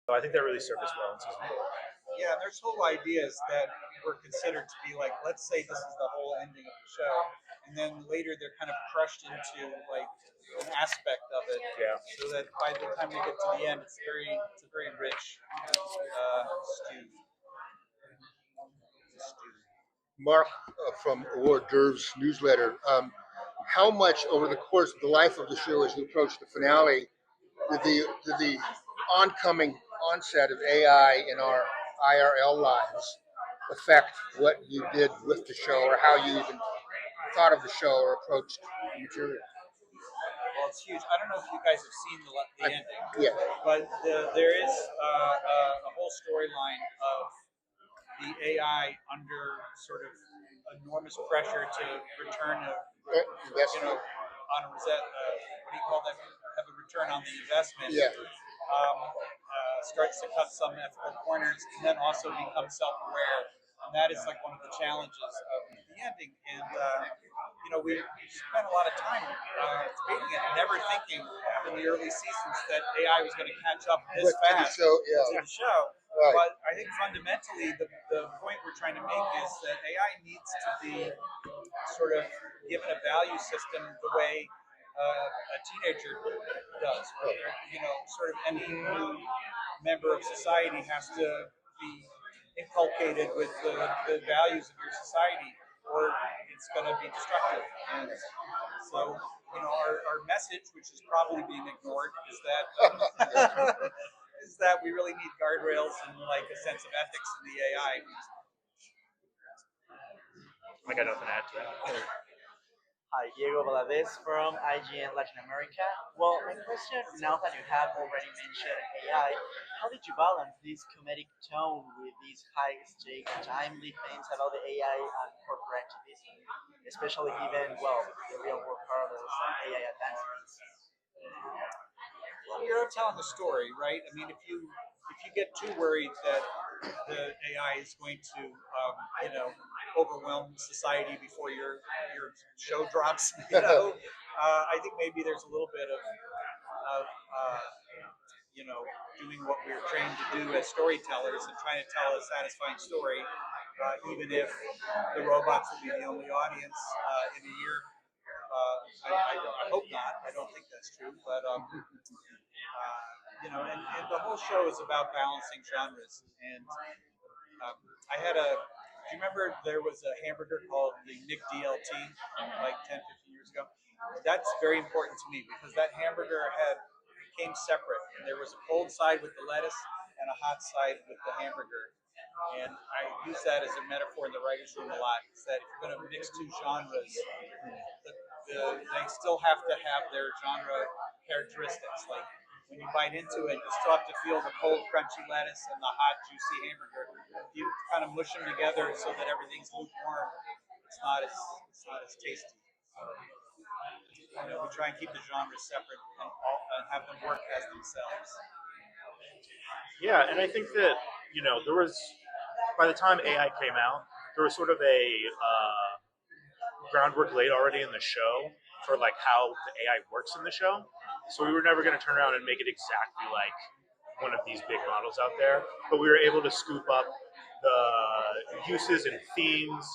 So I think that really served us well in season 4. Yeah, and there's whole ideas that were considered to be like, let's say this is the whole ending of the show, and then later they're kind of crushed into like an aspect of it, Yeah. so that by the time we get to the end, it's a very rich stew. Mark from Hors d'oeuvres newsletter. How much over the course of the life of the show, as you approach the finale, did the oncoming onset of AI in our IRL lives affect what you did with the show, or how you even thought of the show or approached the material? Well, it's huge. I don't know if you guys have seen the ending, Yeah. but there is a whole storyline of the AI under sort of enormous pressure to return on a reset. What do you call that? Have a return on the investment. Yeah. Starts to cut some ethical corners, and then also becomes self-aware. And that is like one of the challenges of the ending. And we spent a lot of time debating it, never thinking in the early seasons that AI was going to catch up this fast to the show. Right. But I think fundamentally, the point we're trying to make is that AI needs to be sort of given a value system the way a teenager does. Or, sort of any new member of society has to be inculcated with the values of your society, or it's going to be destructive. And so, our message, which is probably being ignored, is that is that we really need guardrails and like a sense of ethics in the AI. I got nothing to add to that. Hi, Diego Valadez from IGN Latin America. Well, my question, now that you have already mentioned AI, how did you balance this comedic tone with these high-stake, timely themes about the AI and corporate activism, especially given, well, the real-world parallels and AI advancements? Well, you're telling the story, right? I mean, if you get too worried that the AI is going to, overwhelm society before your show drops, I think maybe there's a little bit of doing what we're trained to do as storytellers and trying to tell a satisfying story, even if the robots will be the only audience in a year. I hope not. I don't think that's true, but and the whole show is about balancing genres. And I had do you remember there was a hamburger called the Nick DLT like 10, 15 years ago? That's very important to me because that hamburger came separate. And there was a cold side with the lettuce and a hot side with the hamburger. And I use that as a metaphor in the writer's room a lot. Is that if you're going to mix two genres, they still have to have their genre characteristics. Like when you bite into it, you still have to feel the cold, crunchy lettuce and the hot, juicy hamburger. You kind of mush them together so that everything's lukewarm. It's not as tasty. We try and keep the genres separate and have them work as themselves. Yeah, and I think that there was, by the time AI came out, there was sort of a groundwork laid already in the show for like how the AI works in the show. So we were never going to turn around and make it exactly like one of these big models out there, but we were able to scoop up the uses and themes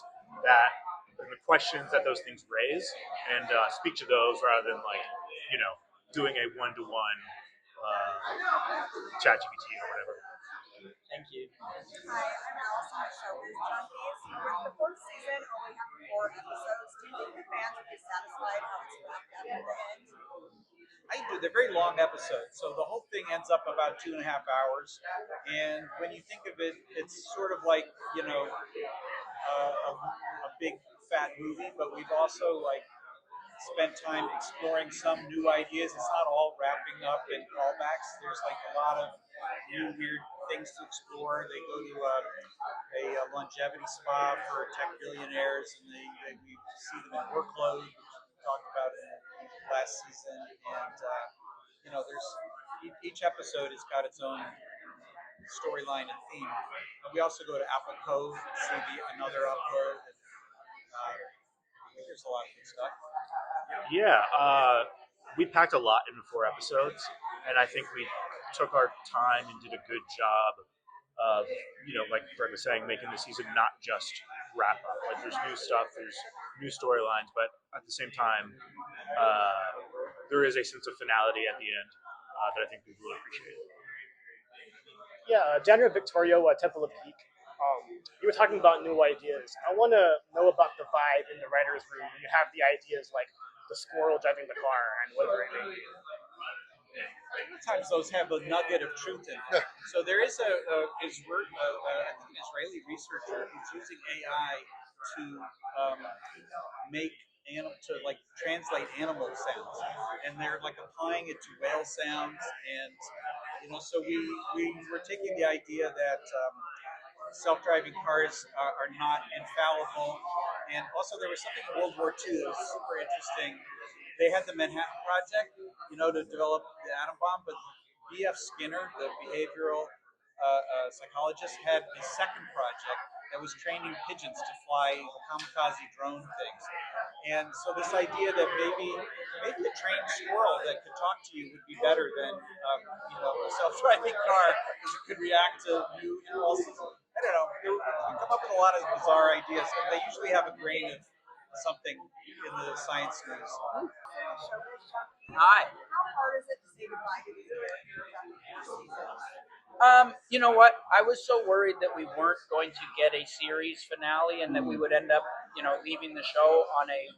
that and the questions that those things raise and speak to those rather than like doing a one-to-one chat GPT or whatever. Thank you. Hi, I'm Allison with Showbiz Junkies. With the fourth season only having 4 episodes, do you think the fans will be satisfied how it's wrapped up at the end? I do. They're very long episodes, so the whole thing ends up about 2.5 hours. And when you think of it, it's sort of like a big fat movie, but we've also like spent time exploring some new ideas. It's not all wrapping up in callbacks. There's like a lot of new weird things to explore. They go to a longevity spa for tech billionaires, and we see them in workload, which we talked about in last season. And there's each episode has got its own storyline and theme. And we also go to Apple Cove and see another upload. And, I think there's a lot of good stuff. Yeah, we packed a lot into 4 episodes, and I think we took our time and did a good job of, like Greg was saying, making the season not just wrap up. Like there's new stuff, there's new storylines, but at the same time, there is a sense of finality at the end that I think people will appreciate. Yeah, Daniel Victorio, Temple of Geek. You were talking about new ideas. I want to know about the vibe in the writers' room when you have the ideas like the squirrel driving the car and whatever it may be. Sometimes those have a nugget of truth in them. So there is an Israeli researcher who's using AI to make translate animal sounds, and they're like applying it to whale sounds, and so we were taking the idea that self-driving cars are not infallible, and also there was something in World War II that was super interesting. They had the Manhattan Project, to develop the atom bomb, but B.F. Skinner, the behavioral psychologist, had a second project that was training pigeons to fly kamikaze drone things. And so this idea that maybe a trained squirrel that could talk to you would be better than a self-driving car because it could react to new impulses. I don't know. You come up with a lot of bizarre ideas, and they usually have a grain of something in the science news. Hi. How hard is it to say goodbye to these characters after 4 seasons? You know what? I was so worried that we weren't going to get a series finale and that we would end up, leaving the show on a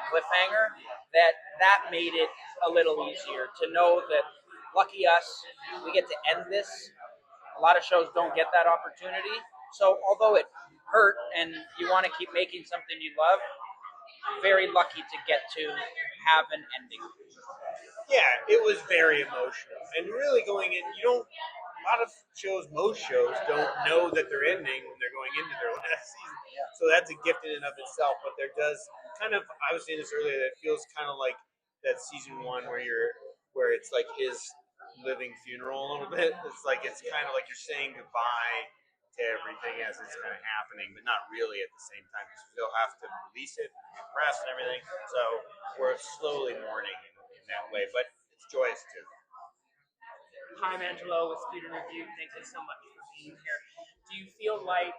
cliffhanger. That made it a little easier to know that, lucky us, we get to end this. A lot of shows don't get that opportunity. So although it hurt and you want to keep making something you love, very lucky to get to have an ending. Yeah, it was very emotional. And really going in, most shows don't know that they're ending when they're going into their last season. Yeah. So that's a gift in and of itself. But there does I was saying this earlier, that it feels kind of like that season 1 where it's like his living funeral a little bit. It's kind of like you're saying goodbye to everything as it's kind of happening, but not really at the same time because they'll have to release it, press and everything. So we're slowly mourning in that way, but it's joyous too. Hi, I'm Angelo with Student Review. Thank you so much for being here. Do you feel like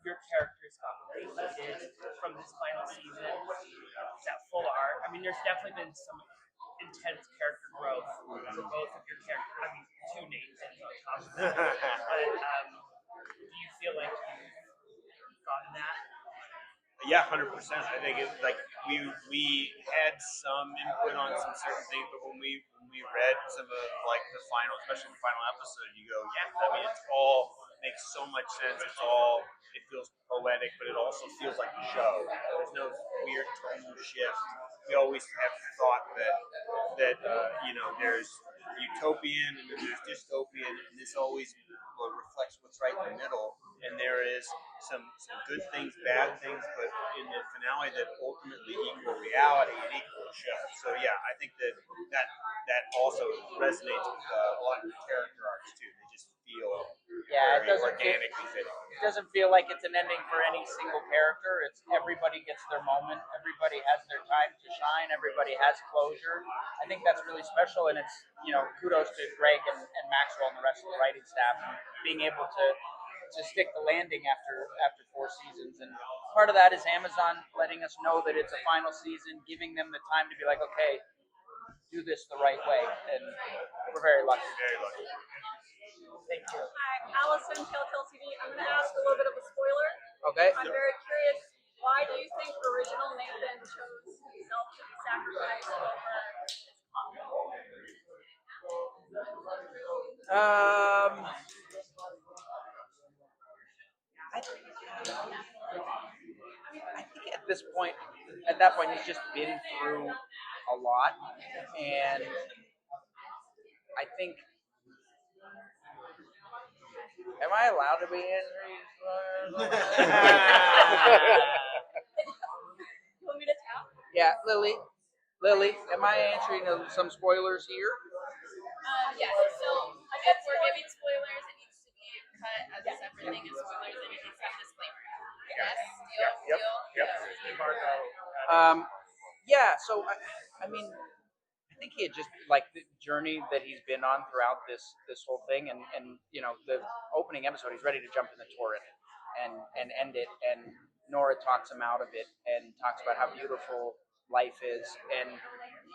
your characters got completed from this final season? That full arc? I mean, there's definitely been some intense character growth for both of your characters. I mean, 2 names on top of that. But do you feel like you've gotten that? Yeah, 100%. I think it's like we had some input on some certain things, but when we read some of the final, especially the final episode, you go, yeah. I mean, it's all makes so much sense. It feels poetic, but it also feels like a show. There's no weird tonal shift. We always have thought that there's utopian and then there's dystopian, and this always reflects what's right in the middle. And there is some good things, bad things, but in the finale that ultimately equal reality and equal the show. So yeah, I think that also resonates with a lot of the character arcs too. They just feel very organically fitting. It doesn't feel like it's an ending for any single character. It's everybody gets their moment. Everybody has their time to shine. Everybody has closure. I think that's really special, and it's kudos to Greg and Maxwell and the rest of the writing staff and being able to stick the landing after 4 seasons. And part of that is Amazon letting us know that it's a final season, giving them the time to be like, okay, do this the right way. And we're very lucky. Very lucky. Thank you. Hi, Allison, Telltale TV. I'm going to ask a little bit of a spoiler. Okay. I'm very curious, why do you think original Nathan chose himself to be sacrificed over his I think at that point, he's just been through a lot, and I think. Am I allowed to be angry? You want me to tell? Yeah, Lily, am I answering some spoilers here? Yes, so if we're giving spoilers, it needs to be cut as a separate thing as spoilers, and it needs to have a disclaimer. Yes? Deal? Yeah, so I mean, I I think he had just like the journey that he's been on throughout this whole thing, and you know the opening episode, he's ready to jump in the torrent and end it, and Nora talks him out of it and talks about how beautiful life is, and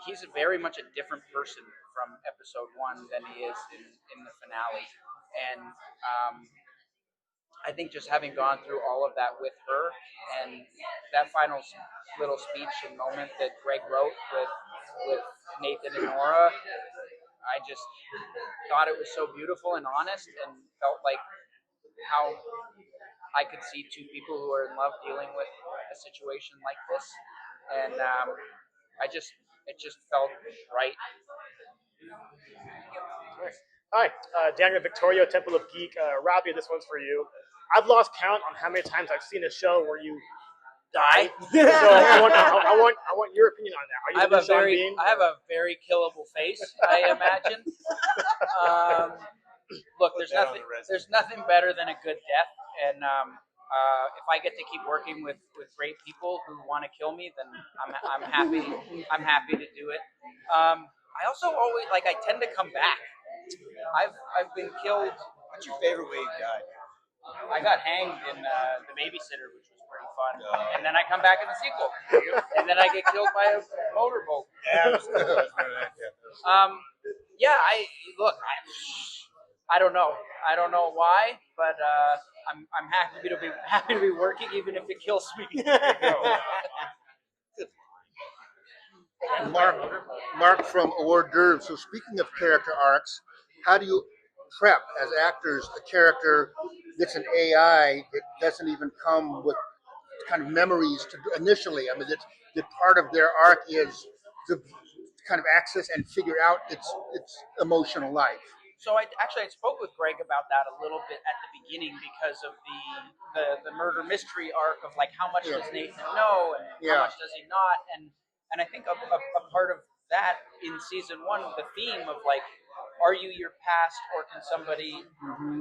he's very much a different person from episode one than he is in the finale, and I think just having gone through all of that with her and that final little speech and moment that Greg wrote with Nathan and Nora, I just thought it was so beautiful and honest, and felt like how I could see two people who are in love dealing with a situation like this, and it just felt right. Hi, Daniel Victoria, Temple of Geek. Robbie, this one's for you. I've lost count on how many times I've seen a show where you die. So I want your opinion on that. Are you the Sean Bean? I have a very killable face, I imagine. Look, there's nothing better than a good death, and if I get to keep working with great people who want to kill me, then I'm happy. I'm happy to do it. I also always I tend to come back. I've been killed. What's your favorite way you died? I got hanged in The Babysitter, which was pretty fun, and then I come back in the sequel, and then I get killed by a motorboat. Yeah, I don't know. I don't know why, but I'm happy to be working, even if it kills me. Mark from hors d'oeuvres. So speaking of character arcs, how do you prep as actors a character that's an AI that doesn't even come with kind of memories to initially? I mean, that part of their arc is to kind of access and figure out its emotional life. So I spoke with Greg about that a little bit at the beginning because of the murder mystery arc of like how much does Nathan know and how much does he not, and I think a part of that in season one, the theme of like, are you your past or can somebody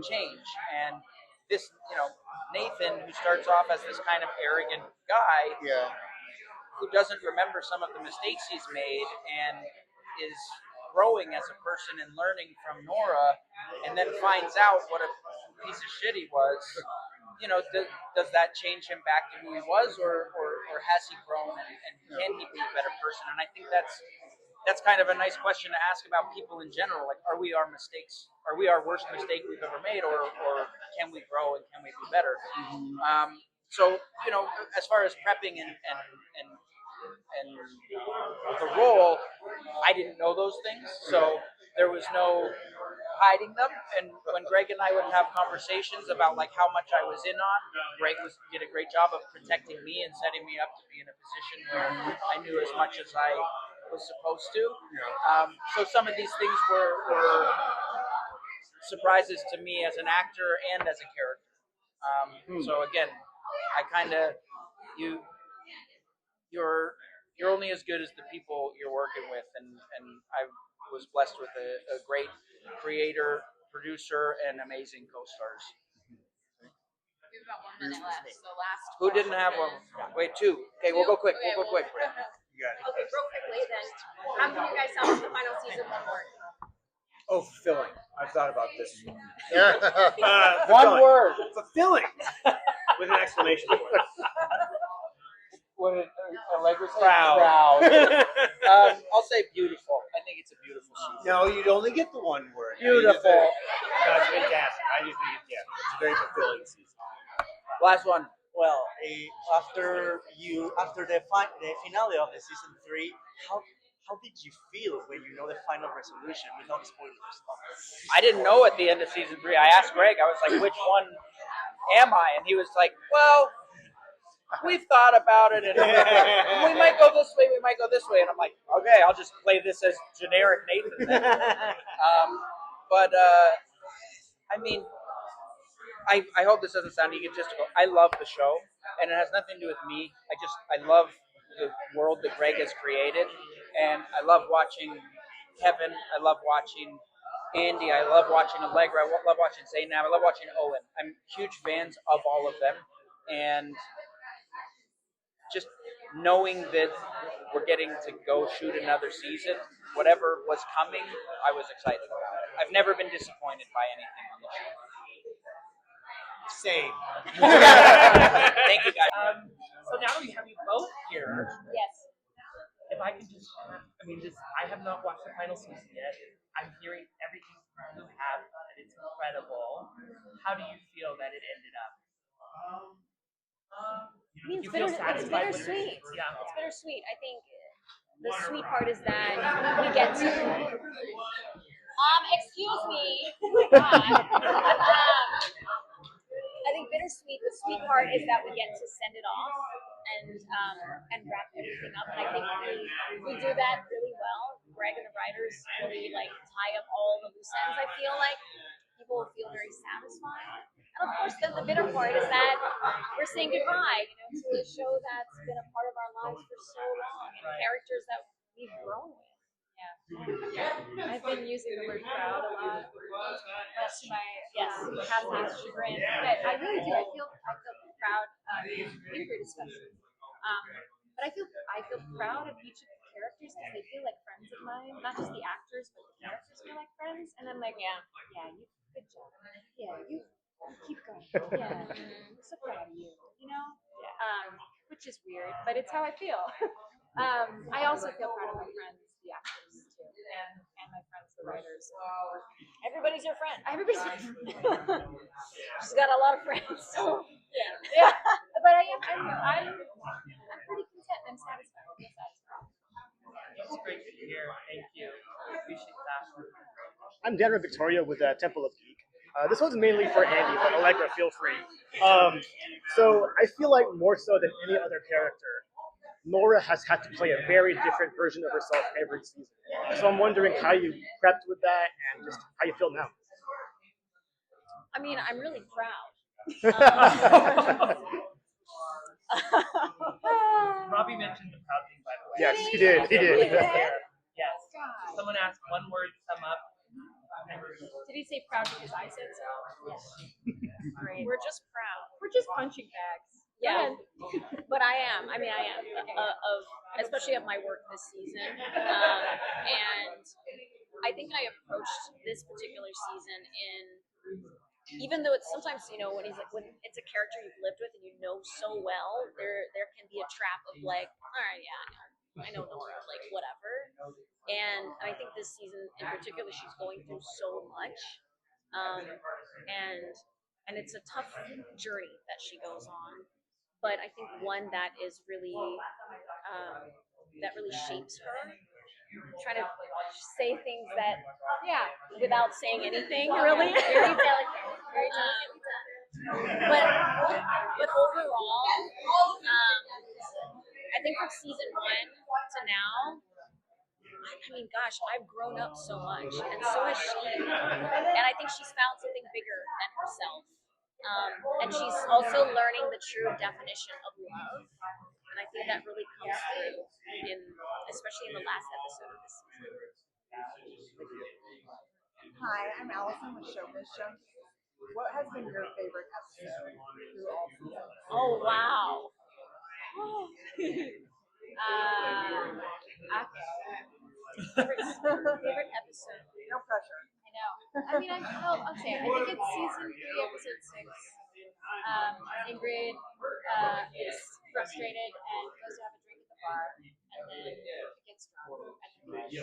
change? And this, Nathan, who starts off as this kind of arrogant guy, who doesn't remember some of the mistakes he's made and is growing as a person and learning from Nora, and then finds out what a piece of shit he was. Does that change him back to who he was, or has he grown and can he be a better person? And I think that's kind of a nice question to ask about people in general. Like, are we our mistakes? Are we our worst mistake we've ever made, or can we grow and can we be better? So as far as prepping and the role, I didn't know those things, so there was no hiding them. And when Greg and I would have conversations about like how much I was in on, Greg did a great job of protecting me and setting me up to be in a position where I knew as much as I was supposed to. So some of these things were surprises to me as an actor and as a character. So again, I kind of you're only as good as the people you're working with, and I was blessed with a great creator, producer, and amazing co-stars. We have about 1 minute left, so last. Who didn't have one? Wait, two. Okay, we'll go quick. Okay, We'll go quick. Okay, real quickly then, how do you guys sound with the final season one word? Oh, fulfilling. I've thought about this. One word. Fulfilling. With an exclamation point. What did Allegra say? Proud. I'll say beautiful. I think it's a beautiful season. No, you'd only get the one word. Beautiful. That's fantastic. I just think it's a very fulfilling season. Last one. Well, after the finale of the season 3, how did you feel when you know the final resolution without spoilers? I didn't know at the end of season 3. I asked Greg. I was like, "Which one am I?" And he was like, "Well, we've thought about it, and we might go this way, we might go this way." And I'm like, "Okay, I'll just play this as generic Nathan then." But I mean, I hope this doesn't sound egotistical. I love the show, and it has nothing to do with me. I love the world that Greg has created, and I love watching Kevin. I love watching Andy. I love watching Allegra. I love watching Zainab. I love watching Owen. I'm huge fans of all of them, and just knowing that we're getting to go shoot another season whatever was coming, I was excited about it. I've never been disappointed by anything on the show. Same. Thank you, guys. So now that we have you both here, Yes. if I can just, I have not watched the final season yet. I'm hearing everything you have, and it's incredible. How do you feel that it ended up? I mean, You feel satisfied with bittersweet. it? Yeah. It's bittersweet. I think the sweet part is that we get to. Excuse me. Oh my God. I think bittersweet. The sweet part is that we get to send it off and wrap everything up. And I think we do that really well. Greg and the writers really like tie up all the loose ends. I feel like people feel very satisfied. And of course, then the bitter part is that we're saying goodbye, to a show that's been a part of our lives for so long and characters that we've grown with. Yeah. I've been using the word proud a lot. That's to my Kathleen's chagrin. But I really do. I feel proud of Ingrid especially. But I feel proud of each of the characters because they feel like friends of mine. Not just the actors, but the characters feel like friends. And I'm like, yeah, you good job. Yeah, you keep going. Yeah, I'm so proud of you. Which is weird, but it's how I feel. I also feel proud of my friends, the actors too, and my friends, the writers. Everybody's your friend. Everybody's my friend. She's got a lot of friends. So, yeah. But I'm pretty content and satisfied. It's great to hear. Thank you. I appreciate that. I'm Dan with Victoria with Temple of Geek. This one's mainly for Andy, but Allegra, feel free. So I feel like more so than any other character, Nora has had to play a very different version of herself every season. So I'm wondering how you prepped with that and just how you feel now. I mean, I'm really proud. Robbie mentioned the proud thing, by the way. Yes, he did. He did. Yes. Someone asked one word to sum up. Did he say proud because I said so? Yes. Great. We're just proud. We're just punching bags. Yeah, but I am. I mean, I am especially of my work this season, and I think I approached this particular season even though it's sometimes when it's a character you've lived with and you know so well, there can be a trap of like, all right, yeah, I know Nora, like whatever, and I think this season in particular she's going through so much, and it's a tough journey that she goes on. But I think one that is really that really shapes her. Trying to say things that, without saying anything, really. Very delicate, very delicately done. But overall, I think from season 1 to now, I mean, gosh, I've grown up so much, and so has she. And I think she's found something bigger than herself. And she's also learning the true definition of love. And I think that really comes through, especially in the last episode of this season. Hi, I'm Allison with Showbiz Junkies. What has been your favorite episode through all seasons? Oh, wow. Favorite episode. No pressure. I know. I mean, I'll say it. I think it's season 3, episode 6. Ingrid is frustrated and goes to have a drink at the bar, and then gets drunk at the beach.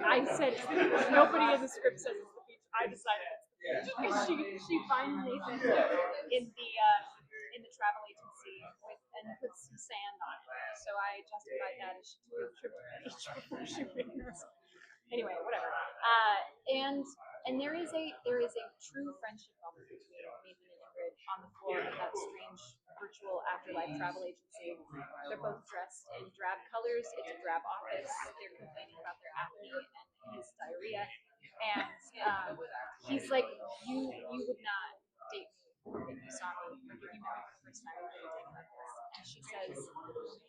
I said nobody in the script says it's the beach. I decided it's the beach. She finds Nathan in the travel agency and puts some sand on it. So I justified that as she took a trip to the beach before shooting. Anyway, whatever. And there is a true friendship moment between Nathan and Ingrid on the floor of that strange virtual afterlife travel agency. They're both dressed in drab colors. It's a drab office. They're complaining about their acne and his diarrhea. And he's like, you would not date me if you saw me, or if you met me for the first time, you wouldn't date me like this. And she says,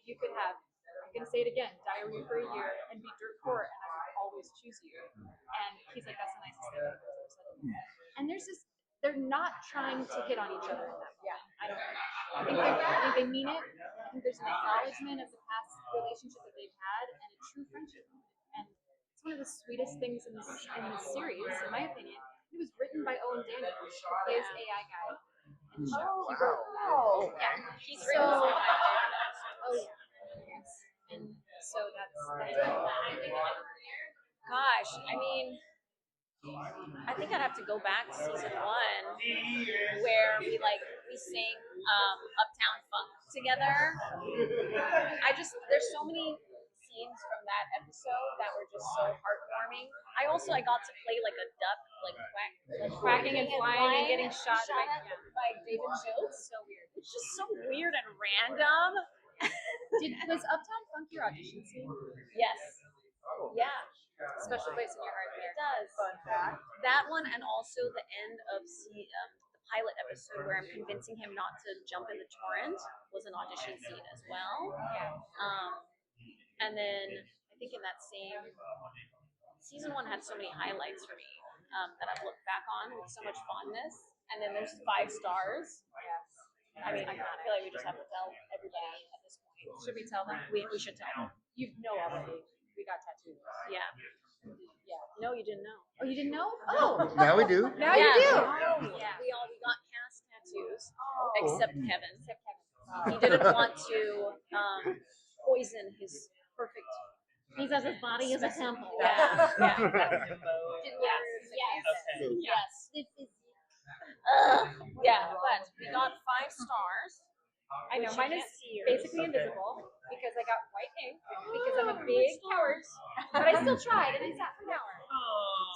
you could have, I'm going to say it again, diarrhea for a year and be dirt poor, and I would always choose you. And he's like, that's the nicest thing I've ever said. And there's this, they're not trying to hit on each other in that way. I think they mean it. I think there's an acknowledgement of the past relationship that they've had and a true friendship. And one of the sweetest things in this series, in my opinion. It was written by Owen Daniels, who plays AI guy in the show. He wrote that. Oh, yeah. He's written some of my favorite episodes. Oh yeah. Yes. And so that's Gosh, I mean, I think I'd have to go back to season 1 where we sing Uptown Funk together. There's so many scenes from that episode that were just so heartwarming. I got to play like a duck, like quacking and flying and getting shot by David Jones. so weird. It's just so weird and random. Was Uptown Funk your audition scene? Yes. Yeah. Special place in your heart there. It does. Fun fact. That one, and also the end of the pilot episode where I'm convincing him not to jump in the torrent, was an audition scene as well. And then I think in that same season 1 had so many highlights for me that I've looked back on with so much fondness. And then there's 5 stars. Yes. I mean, I feel like we just have to tell everybody at this point. Should we tell them? We should tell them. You know already. We got tattoos. Yeah. Yeah. No, you didn't know. Oh, you didn't know? Oh. Now we do. Now you do. Oh, yeah. We got cast tattoos, except Kevin. He didn't want to poison his perfect. He says his body is a temple. Yeah. Yeah. Yes. Yeah, but we got 5 stars. I know, which mine you is can't see yours. basically invisible because I got white ink because I'm a big coward, but I still tried and I sat for an hour.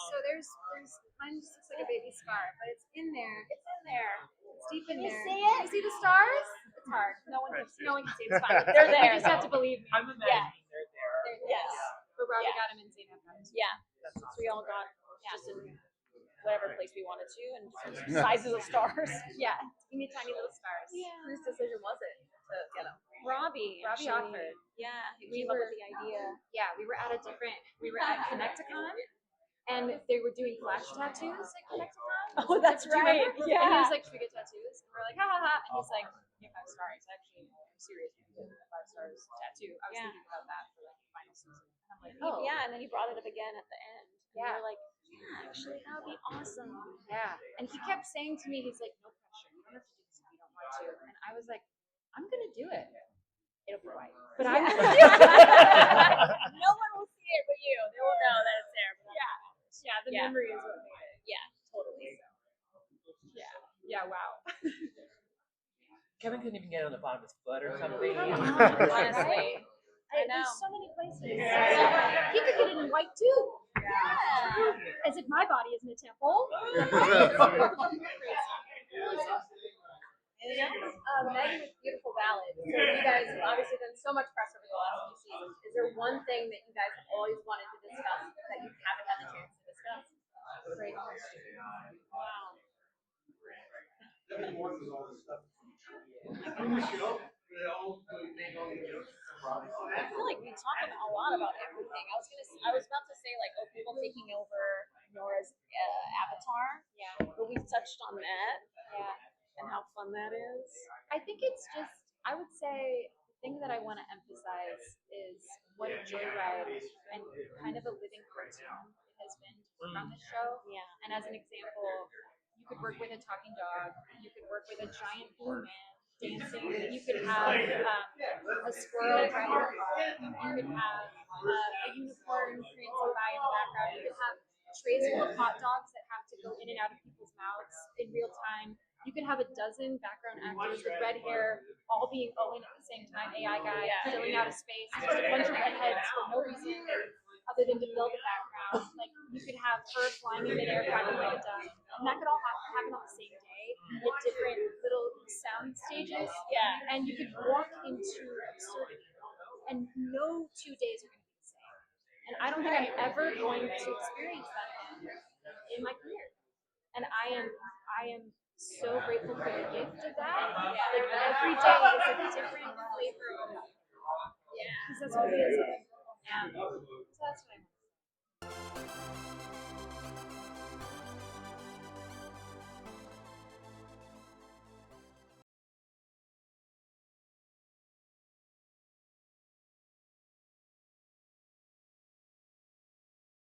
So there's mine just looks like a baby scar, but it's in there. It's in there. It's deep in there. see it? You see the stars? It's hard. No one can see. It's fine. They're there, You just have to believe me. I'm imagining they're there. Yes. But Robbie Yeah. got him insane tattoos. Yeah. So we all got just in whatever place we wanted to and different sizes of stars. Yeah. Give me tiny little stars. Yeah. Whose decision was it to get them? Robbie Robbie actually. offered. Yeah. He We came up were- with the idea. Yeah, we were at Connecticon, and they were doing flash tattoos at Connecticon. Oh, that's Do you right. remember? Yeah. And he was like, "Should we get tattoos?" And we're like, "Ha ha ha!" And he's like, "Yeah, 5 stars." Actually, I'm serious. We did a 5 stars tattoo. I was Yeah. thinking about that for like the final season. And I'm like, "Oh, Yeah, and then he brought it up again at the end. And Yeah. we were like, yeah, actually, that would be awesome. yeah." And he kept saying to me, "He's like, no pressure. You don't have to do this if you don't want to." And I was like, "I'm gonna do it." It'll be white. But I'm No gonna one will see it but you. They will know that it's there. But Yeah, the Yeah. memory is what made it. yeah, totally. Yeah, wow. Kevin couldn't even get on the bottom of his foot or something. Honestly. I know. There's so many places. He could get it in white too. Yeah. As if my body isn't a temple. Anything else? Megan with Beautiful Ballad. So you guys have obviously done so much press over the last few seasons. Is there one thing that you guys have always wanted to discuss that you haven't had the chance to discuss? Great question. Wow. I feel like we talk a lot about everything. I was about to say like, oh, people taking over Nora's avatar. Yeah. But we've touched on that Yeah. and how fun that is. I think it's just, I would say, the thing that I want to emphasize is what a joyride and kind of a living cartoon it has been from the show. Yeah. And as an example, you could work with a talking dog, you could work with a giant blue man dancing, you could have a squirrel driving a car, you could have a unicorn prancing by in the background, you could have trays full of hot dogs that have to go in and out of people's mouths in real time. You could have a dozen background actors with red hair all being Owen at the same time, AI guy, filling out a space, just a bunch of redheads for no reason other than to fill the background. Like, you could have her flying in midair, quacking like a duck, and that could all happen on the same day at different little sound stages. Yeah. And you could walk into absurdity, and no 2 days are going to be the same. And I don't think I'm ever going to experience that again in my career. And I am so grateful for the gift of that. Yeah. Like, every day is a different flavor of it. Yeah. Because that's what it is. Yeah.